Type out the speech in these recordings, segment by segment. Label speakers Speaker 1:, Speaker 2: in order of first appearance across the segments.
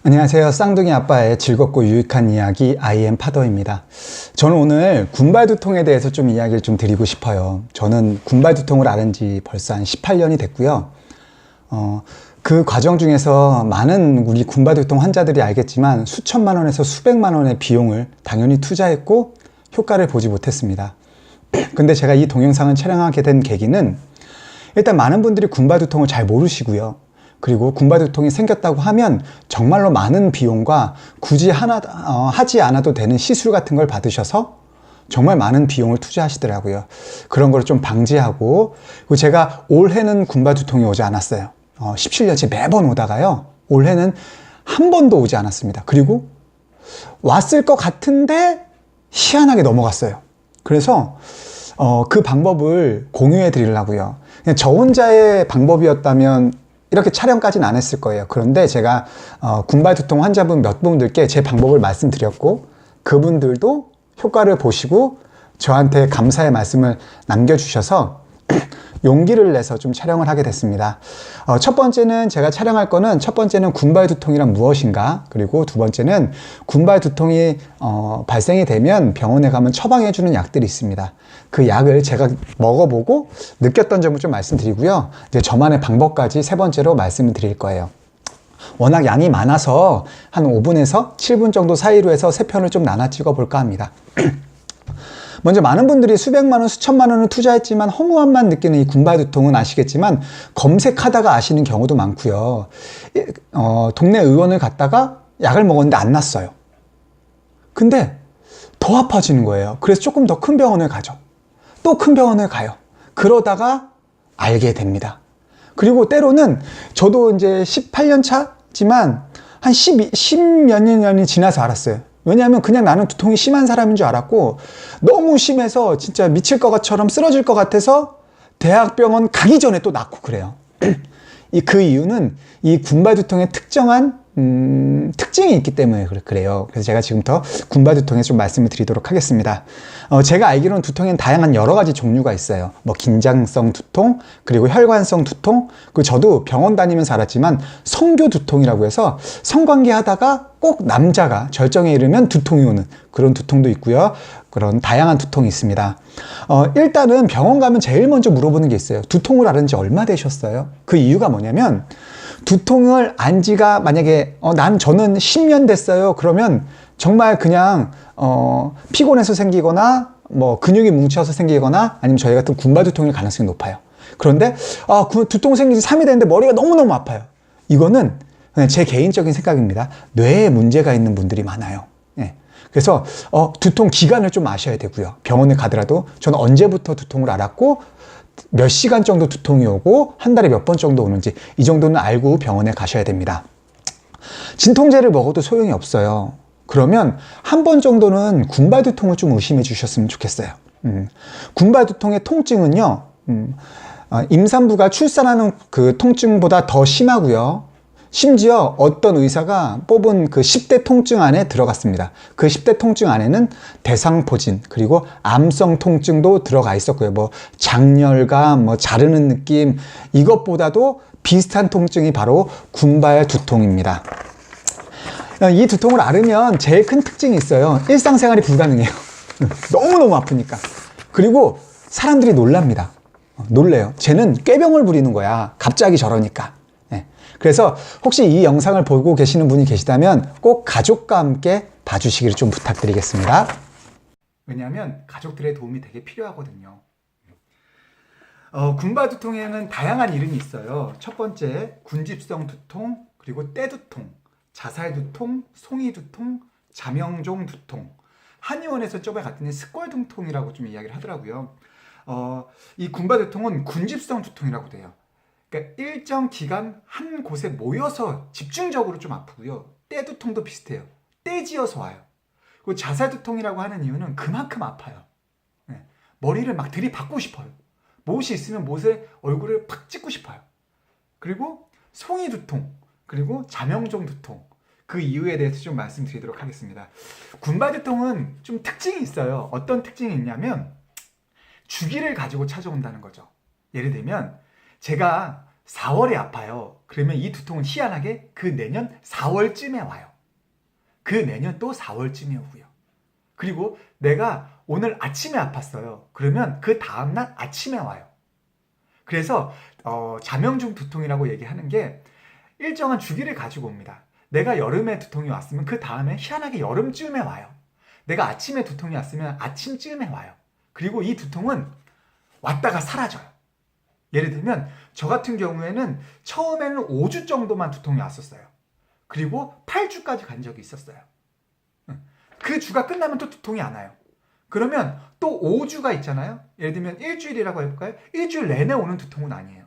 Speaker 1: 안녕하세요. 쌍둥이 아빠의 즐겁고 유익한 이야기 I am 파더입니다. 저는 오늘 군발두통에 대해서 좀 이야기를 좀 드리고 싶어요. 저는 군발두통을 앓은 지 벌써 한 18년이 됐고요. 그 과정 중에서 많은 우리 군발두통 환자들이 알겠지만 수천만 원에서 수백만 원의 비용을 당연히 투자했고 효과를 보지 못했습니다. 근데 제가 이 동영상을 촬영하게 된 계기는 일단 많은 분들이 군발두통을 잘 모르시고요. 그리고 군발두통이 생겼다고 하면 정말로 많은 비용과 굳이 하지 않아도 되는 시술 같은 걸 받으셔서 정말 많은 비용을 투자하시더라고요. 그런 걸 좀 방지하고, 그리고 제가 올해는 군발두통이 오지 않았어요. 17년째 매번 오다가요. 올해는 한 번도 오지 않았습니다. 그리고 왔을 것 같은데 희한하게 넘어갔어요. 그래서 그 방법을 공유해 드리려고요. 그냥 저 혼자의 방법이었다면 이렇게 촬영까지는 안 했을 거예요. 그런데 제가 군발두통 환자분 몇 분들께 제 방법을 말씀드렸고 그분들도 효과를 보시고 저한테 감사의 말씀을 남겨주셔서 용기를 내서 좀 촬영을 하게 됐습니다. 첫 번째는 제가 촬영할 거는 첫 번째는 군발두통이란 무엇인가, 그리고 두 번째는 군발두통이 발생이 되면 병원에 가면 처방해주는 약들이 있습니다. 그 약을 제가 먹어보고 느꼈던 점을 좀 말씀드리고요. 이제 저만의 방법까지 세 번째로 말씀을 드릴 거예요. 워낙 양이 많아서 한 5분에서 7분 정도 사이로 해서 세 편을 좀 나눠 찍어 볼까 합니다. 먼저 많은 분들이 수백만 원, 수천만 원을 투자했지만 허무함만 느끼는 이 군발두통은 아시겠지만 검색하다가 아시는 경우도 많고요. 동네 의원을 갔다가 약을 먹었는데 안 났어요. 근데 더 아파지는 거예요. 그래서 조금 더 큰 병원을 가죠. 또 큰 병원을 가요. 그러다가 알게 됩니다. 그리고 때로는 저도 이제 18년 차지만 한 10몇 년이 지나서 알았어요. 왜냐하면 그냥 나는 두통이 심한 사람인 줄 알았고 너무 심해서 진짜 미칠 것처럼 쓰러질 것 같아서 대학병원 가기 전에 또 낫고 그래요. 그 이유는 이 군발두통의 특정한 특징이 있기 때문에 그래요. 그래서 제가 지금부터 군발두통에 좀 말씀을 드리도록 하겠습니다. 제가 알기로는 두통에는 다양한 여러 가지 종류가 있어요. 뭐 긴장성 두통, 그리고 혈관성 두통, 그리고 저도 병원 다니면서 알았지만 성교 두통이라고 해서 성관계 하다가 꼭 남자가 절정에 이르면 두통이 오는 그런 두통도 있고요. 그런 다양한 두통이 있습니다. 일단은 병원 가면 제일 먼저 물어보는 게 있어요. 두통을 앓은 지 얼마 되셨어요? 그 이유가 뭐냐면 두통을 안 지가 만약에 저는 10년 됐어요. 그러면 정말 그냥 피곤해서 생기거나 뭐 근육이 뭉쳐서 생기거나 아니면 저희 같은 군발두통일 가능성이 높아요. 그런데 두통 생긴 지 3일 됐는데 머리가 너무너무 아파요. 이거는 그냥 제 개인적인 생각입니다. 뇌에 문제가 있는 분들이 많아요. 예. 그래서 두통 기간을 좀 아셔야 되고요. 병원에 가더라도 저는 언제부터 두통을 앓았고 몇 시간 정도 두통이 오고 한 달에 몇 번 정도 오는지 이 정도는 알고 병원에 가셔야 됩니다. 진통제를 먹어도 소용이 없어요. 그러면 한 번 정도는 군발두통을 좀 의심해 주셨으면 좋겠어요. 군발두통의 통증은요, 임산부가 출산하는 그 통증보다 더 심하고요. 심지어 어떤 의사가 뽑은 그 10대 통증 안에 들어갔습니다. 그 10대 통증 안에는 대상포진, 그리고 암성 통증도 들어가 있었고요. 뭐 장열감, 뭐 자르는 느낌, 이것보다도 비슷한 통증이 바로 군발두통입니다. 이 두통을 앓으면 제일 큰 특징이 있어요. 일상생활이 불가능해요. 너무너무 아프니까. 그리고 사람들이 놀랍니다. 놀래요. 쟤는 꾀병을 부리는 거야. 갑자기 저러니까. 그래서 혹시 이 영상을 보고 계시는 분이 계시다면 꼭 가족과 함께 봐주시기를 좀 부탁드리겠습니다. 왜냐하면 가족들의 도움이 되게 필요하거든요. 군발두통에는 다양한 이름이 있어요. 첫 번째, 군집성 두통, 그리고 때두통, 자살두통, 송이두통, 자명종 두통. 한의원에서 저번에 갔더니 스꼴두통이라고 좀 이야기를 하더라고요. 이 군발두통은 군집성 두통이라고 돼요. 그러니까 일정 기간 한 곳에 모여서 집중적으로 좀 아프고요. 때두통도 비슷해요. 때지어서 와요. 그리고 자살두통이라고 하는 이유는 그만큼 아파요. 네. 머리를 막 들이받고 싶어요. 못이 있으면 못에 얼굴을 팍 찍고 싶어요. 그리고 송이두통, 그리고 자명종 두통. 그 이유에 대해서 좀 말씀드리도록 하겠습니다. 군발두통은 좀 특징이 있어요. 어떤 특징이 있냐면 주기를 가지고 찾아온다는 거죠. 예를 들면 제가 4월에 아파요. 그러면 이 두통은 희한하게 그 내년 4월쯤에 와요. 그 내년 또 4월쯤에 오고요. 그리고 내가 오늘 아침에 아팠어요. 그러면 그 다음날 아침에 와요. 그래서 자명중 두통이라고 얘기하는 게 일정한 주기를 가지고 옵니다. 내가 여름에 두통이 왔으면 그 다음에 희한하게 여름쯤에 와요. 내가 아침에 두통이 왔으면 아침쯤에 와요. 그리고 이 두통은 왔다가 사라져요. 예를 들면 저 같은 경우에는 처음에는 5주 정도만 두통이 왔었어요. 그리고 8주까지 간 적이 있었어요. 그 주가 끝나면 또 두통이 안 와요. 그러면 또 5주가 있잖아요. 예를 들면 일주일이라고 해볼까요? 일주일 내내 오는 두통은 아니에요.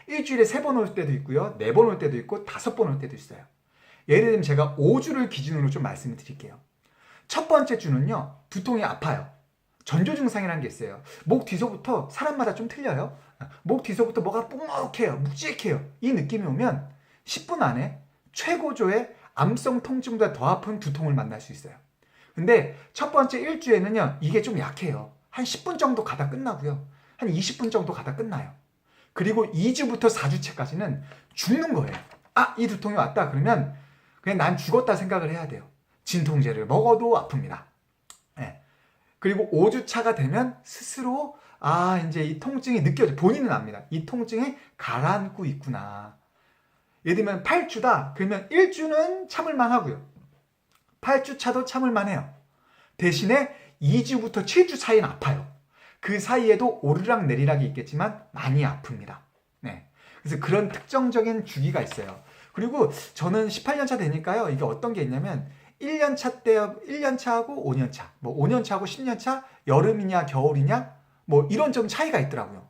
Speaker 1: 일주일에 3번 올 때도 있고요. 4번 올 때도 있고 5번 올 때도 있어요. 예를 들면 제가 5주를 기준으로 좀 말씀을 드릴게요. 첫 번째 주는요. 두통이 아파요. 전조 증상이라는 게 있어요. 목 뒤서부터 사람마다 좀 틀려요. 목 뒤서부터 뭐가 묵묵해요. 묵직해요. 이 느낌이 오면 10분 안에 최고조의 암성 통증보다 더 아픈 두통을 만날 수 있어요. 근데 첫 번째 일주에는요. 이게 좀 약해요. 한 10분 정도 가다 끝나고요. 한 20분 정도 가다 끝나요. 그리고 2주부터 4주째까지는 죽는 거예요. 아, 이 두통이 왔다 그러면 그냥 난 죽었다 생각을 해야 돼요. 진통제를 먹어도 아픕니다. 네. 그리고 5주차가 되면 스스로 이제 이 통증이 느껴져. 본인은 압니다. 이 통증이 가라앉고 있구나. 예를 들면 8주다. 그러면 1주는 참을만 하고요. 8주차도 참을만 해요. 대신에 2주부터 7주 사이는 아파요. 그 사이에도 오르락 내리락이 있겠지만 많이 아픕니다. 네. 그래서 그런 특정적인 주기가 있어요. 그리고 저는 18년차 되니까요. 이게 어떤 게 있냐면 1년차 때 1년차하고 5년차, 뭐 5년차하고 10년차, 여름이냐 겨울이냐 뭐 이런 좀 차이가 있더라고요.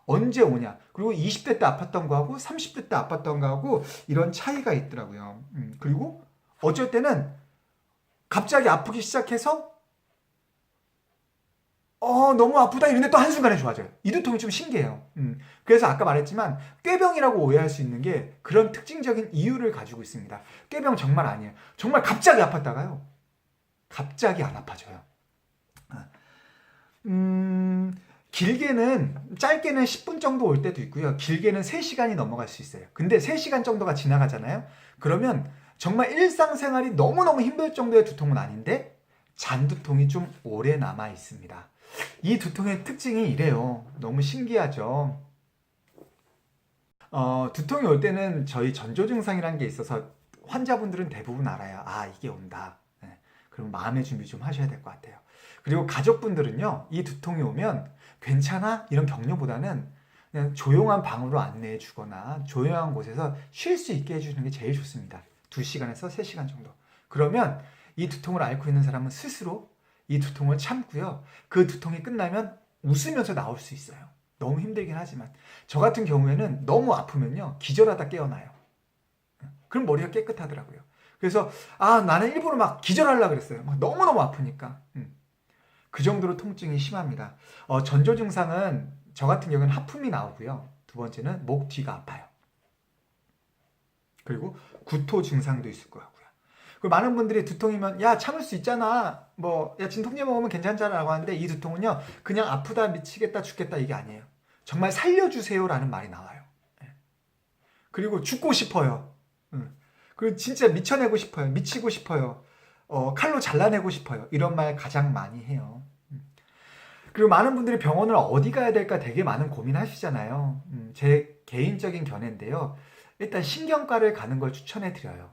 Speaker 1: 언제 오냐. 그리고 20대 때 아팠던 거하고 30대 때 아팠던 거하고 이런 차이가 있더라고요. 그리고 어쩔 때는 갑자기 아프기 시작해서 너무 아프다 이런데 또 한순간에 좋아져요. 이 두통이 좀 신기해요. 그래서 아까 말했지만 꾀병이라고 오해할 수 있는 게 그런 특징적인 이유를 가지고 있습니다. 꾀병 정말 아니에요. 정말 갑자기 아팠다가요. 갑자기 안 아파져요. 길게는 짧게는 10분 정도 올 때도 있고요. 길게는 3시간이 넘어갈 수 있어요. 근데 3시간 정도가 지나가잖아요. 그러면 정말 일상생활이 너무너무 힘들 정도의 두통은 아닌데 잔두통이 좀 오래 남아 있습니다. 이 두통의 특징이 이래요. 너무 신기하죠. 두통이 올 때는 저희 전조 증상이라는 게 있어서 환자분들은 대부분 알아요. 아, 이게 온다. 네. 그럼 마음의 준비 좀 하셔야 될 것 같아요. 그리고 가족분들은요, 이 두통이 오면 괜찮아? 이런 격려보다는 그냥 조용한 방으로 안내해 주거나 조용한 곳에서 쉴 수 있게 해주는 게 제일 좋습니다. 2시간에서 3시간 정도. 그러면 이 두통을 앓고 있는 사람은 스스로 이 두통을 참고요. 그 두통이 끝나면 웃으면서 나올 수 있어요. 너무 힘들긴 하지만. 저 같은 경우에는 너무 아프면요. 기절하다 깨어나요. 그럼 머리가 깨끗하더라고요. 그래서 나는 일부러 막 기절하려고 그랬어요. 막 너무너무 아프니까. 그 정도로 통증이 심합니다. 전조 증상은 저 같은 경우는 하품이 나오고요. 두 번째는 목 뒤가 아파요. 그리고 구토 증상도 있을 거고요. 그리고 많은 분들이 두통이면 야 참을 수 있잖아. 야 진통제 먹으면 괜찮잖아 라고 하는데 이 두통은요. 그냥 아프다 미치겠다 죽겠다 이게 아니에요. 정말 살려주세요라는 말이 나와요. 그리고 죽고 싶어요. 그리고 진짜 미쳐내고 싶어요. 미치고 싶어요. 칼로 잘라내고 싶어요. 이런 말 가장 많이 해요. 그리고 많은 분들이 병원을 어디 가야 될까 되게 많은 고민하시잖아요. 제 개인적인 견해인데요. 일단 신경과를 가는 걸 추천해 드려요.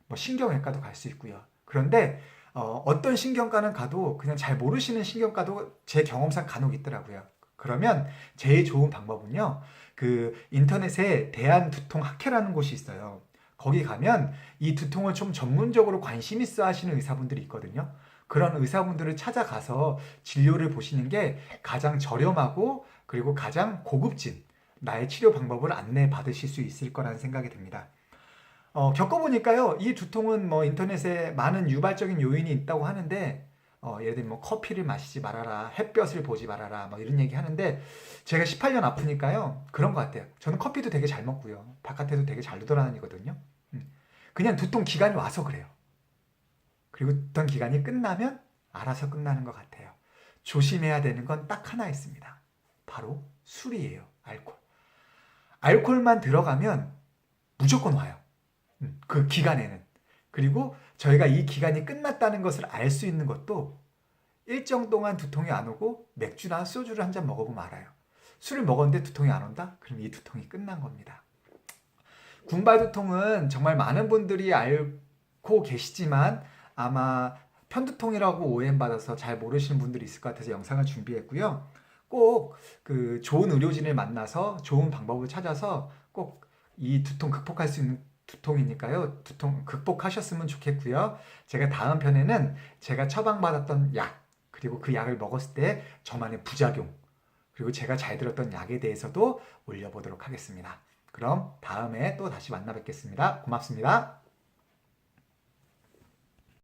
Speaker 1: 뭐 신경외과도 갈 수 있고요. 그런데 어떤 신경과는 가도 그냥 잘 모르시는 신경과도 제 경험상 간혹 있더라고요. 그러면 제일 좋은 방법은요. 그 인터넷에 대한두통학회라는 곳이 있어요. 거기 가면 이 두통을 좀 전문적으로 관심 있어 하시는 의사분들이 있거든요. 그런 의사분들을 찾아가서 진료를 보시는 게 가장 저렴하고 그리고 가장 고급진 나의 치료 방법을 안내 받으실 수 있을 거라는 생각이 듭니다. 겪어보니까요, 이 두통은 뭐 인터넷에 많은 유발적인 요인이 있다고 하는데, 예를 들면 뭐 커피를 마시지 말아라, 햇볕을 보지 말아라, 뭐 이런 얘기 하는데, 제가 18년 아프니까요, 그런 것 같아요. 저는 커피도 되게 잘 먹고요, 바깥에도 되게 잘 돌아다니거든요. 그냥 두통 기간이 와서 그래요. 그리고 두통 기간이 끝나면 알아서 끝나는 것 같아요. 조심해야 되는 건 딱 하나 있습니다. 바로 술이에요, 알코올.
Speaker 2: 알코올만 들어가면 무조건 와요. 그 기간에는. 그리고 저희가 이 기간이 끝났다는 것을 알 수 있는 것도 일정 동안 두통이 안 오고 맥주나 소주를 한 잔 먹어보면 알아요. 술을 먹었는데 두통이 안 온다? 그럼 이 두통이 끝난 겁니다. 군발 두통은 정말 많은 분들이 앓고 계시지만 아마 편두통이라고 오해받아서 잘 모르시는 분들이 있을 것 같아서 영상을 준비했고요. 꼭 그 좋은 의료진을 만나서 좋은 방법을 찾아서 꼭 이 두통 극복할 수 있는 두통이니까요. 두통 극복하셨으면 좋겠고요. 제가 다음 편에는 제가 처방받았던 약, 그리고 그 약을 먹었을 때 저만의 부작용, 그리고 제가 잘 들었던 약에 대해서도 올려보도록 하겠습니다. 그럼 다음에 또 다시 만나 뵙겠습니다. 고맙습니다.